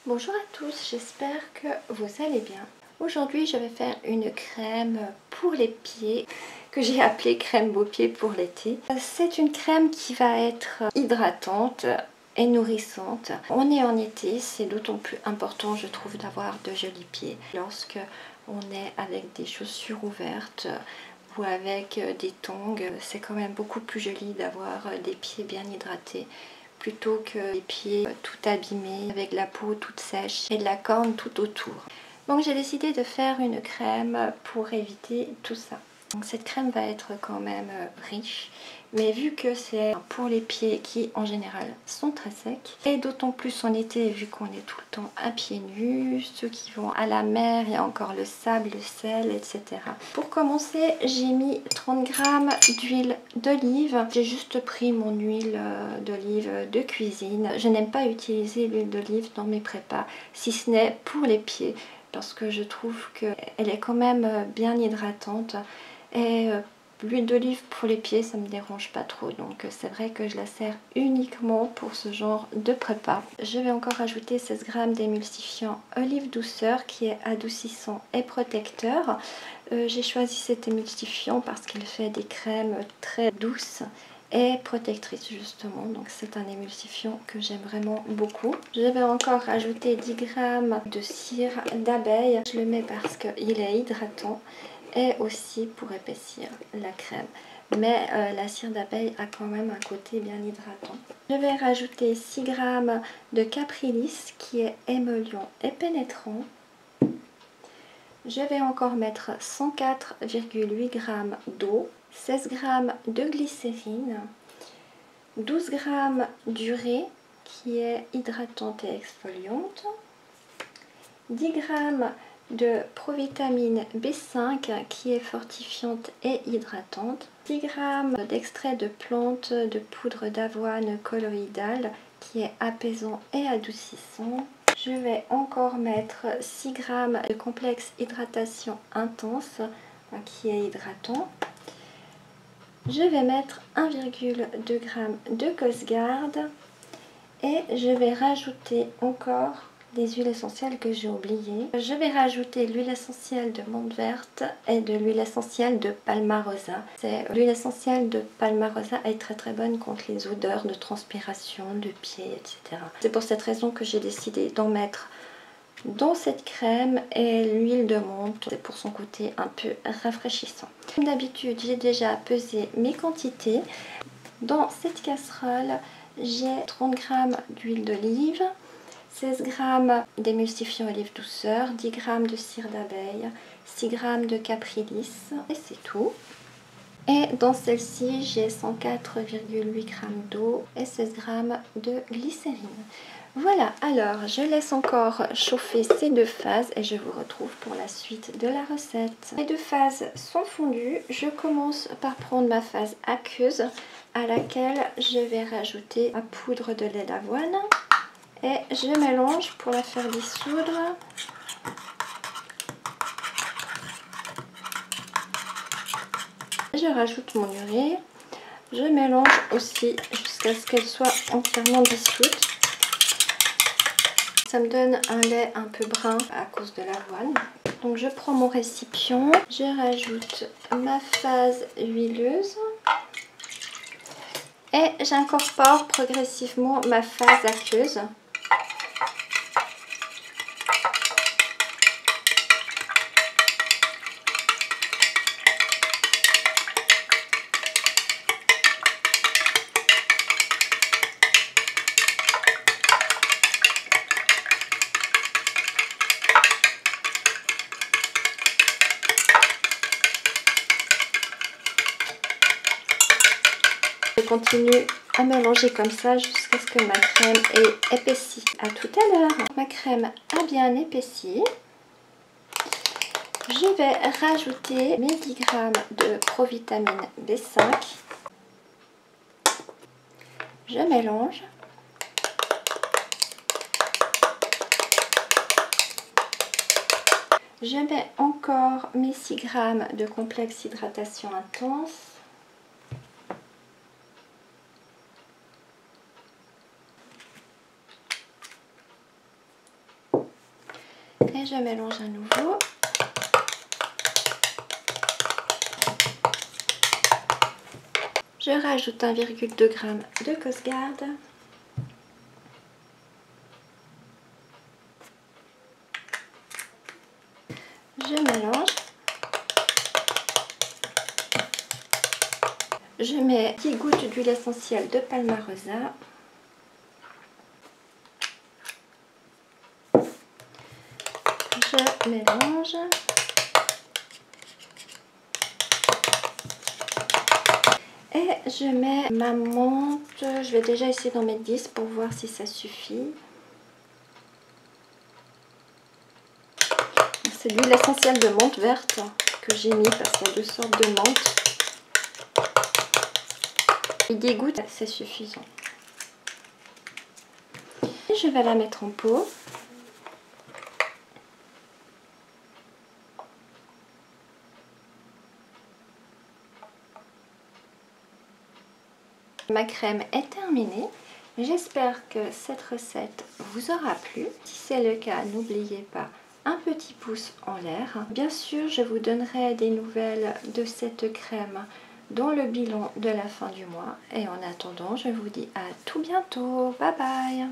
Bonjour à tous, j'espère que vous allez bien. Aujourd'hui je vais faire une crème pour les pieds que j'ai appelée crème beaux pieds pour l'été. C'est une crème qui va être hydratante et nourrissante. On est en été, c'est d'autant plus important je trouve d'avoir de jolis pieds. Lorsque on est avec des chaussures ouvertes ou avec des tongs, c'est quand même beaucoup plus joli d'avoir des pieds bien hydratés plutôt que les pieds tout abîmés avec la peau toute sèche et de la corne tout autour. Donc j'ai décidé de faire une crème pour éviter tout ça. Donc cette crème va être quand même riche, mais vu que c'est pour les pieds qui en général sont très secs, et d'autant plus en été vu qu'on est tout le temps à pieds nus, ceux qui vont à la mer, il y a encore le sable, le sel, etc. Pour commencer, j'ai mis 30 g d'huile d'olive. J'ai juste pris mon huile d'olive de cuisine. Je n'aime pas utiliser l'huile d'olive dans mes prépas, si ce n'est pour les pieds, parce que je trouve qu'elle est quand même bien hydratante. Et l'huile d'olive pour les pieds, ça me dérange pas trop, donc c'est vrai que je la sers uniquement pour ce genre de prépa. Je vais encore rajouter 16 g d'émulsifiant Olive Douceur qui est adoucissant et protecteur. J'ai choisi cet émulsifiant parce qu'il fait des crèmes très douces et protectrices justement, donc c'est un émulsifiant que j'aime vraiment beaucoup. Je vais encore rajouter 10 g de cire d'abeille. Je le mets parce qu'il est hydratant et aussi pour épaissir la crème, mais la cire d'abeille a quand même un côté bien hydratant. Je vais rajouter 6 g de Caprilis qui est émollient et pénétrant. Je vais encore mettre 104,8 g d'eau, 16 g de glycérine, 12 g d'urée qui est hydratante et exfoliante, 10 g de provitamine B5 qui est fortifiante et hydratante, 10 g d'extrait de plante de poudre d'avoine colloïdale qui est apaisant et adoucissant. Je vais encore mettre 6 g de complexe hydratation intense qui est hydratant. Je vais mettre 1,2 g de Cosgarde et je vais rajouter encore des huiles essentielles que j'ai oubliées. Je vais rajouter l'huile essentielle de menthe verte et de l'huile essentielle de Palmarosa. L'huile essentielle de Palmarosa est très bonne contre les odeurs de transpiration, de pieds, etc. C'est pour cette raison que j'ai décidé d'en mettre dans cette crème, et l'huile de menthe, c'est pour son côté un peu rafraîchissant. Comme d'habitude, j'ai déjà pesé mes quantités. Dans cette casserole, j'ai 30 g d'huile d'olive, 16 g d'émulsifiant Olive Douceur, 10 g de cire d'abeille, 6 g de Caprilis et c'est tout. Et dans celle-ci, j'ai 104,8 g d'eau et 16 g de glycérine. Voilà, alors je laisse encore chauffer ces deux phases et je vous retrouve pour la suite de la recette. Les deux phases sont fondues. Je commence par prendre ma phase aqueuse à laquelle je vais rajouter la poudre de lait d'avoine. Et je mélange pour la faire dissoudre. Je rajoute mon urée. Je mélange aussi jusqu'à ce qu'elle soit entièrement dissoute. Ça me donne un lait un peu brun à cause de l'avoine. Donc je prends mon récipient. Je rajoute ma phase huileuse. Et j'incorpore progressivement ma phase aqueuse. Je continue à mélanger comme ça jusqu'à ce que ma crème ait épaissi. A tout à l'heure. Ma crème a bien épaissi. Je vais rajouter mes 10 g de provitamine B5. Je mélange. Je mets encore mes 6 g de complexe hydratation intense. Et je mélange à nouveau. Je rajoute 1,2 g de Cosgarde. Je mélange. Je mets 10 gouttes d'huile essentielle de Palmarosa. Je mélange. Et je mets ma menthe. Je vais déjà essayer d'en mettre 10 pour voir si ça suffit. C'est de l'huile essentielle de menthe verte que j'ai mis parce qu'il y a 2 sortes de menthe. Et 10 gouttes, c'est suffisant. Et je vais la mettre en pot. Ma crème est terminée. J'espère que cette recette vous aura plu. Si c'est le cas, n'oubliez pas un petit pouce en l'air. Bien sûr, je vous donnerai des nouvelles de cette crème dans le bilan de la fin du mois. Et en attendant, je vous dis à tout bientôt. Bye bye!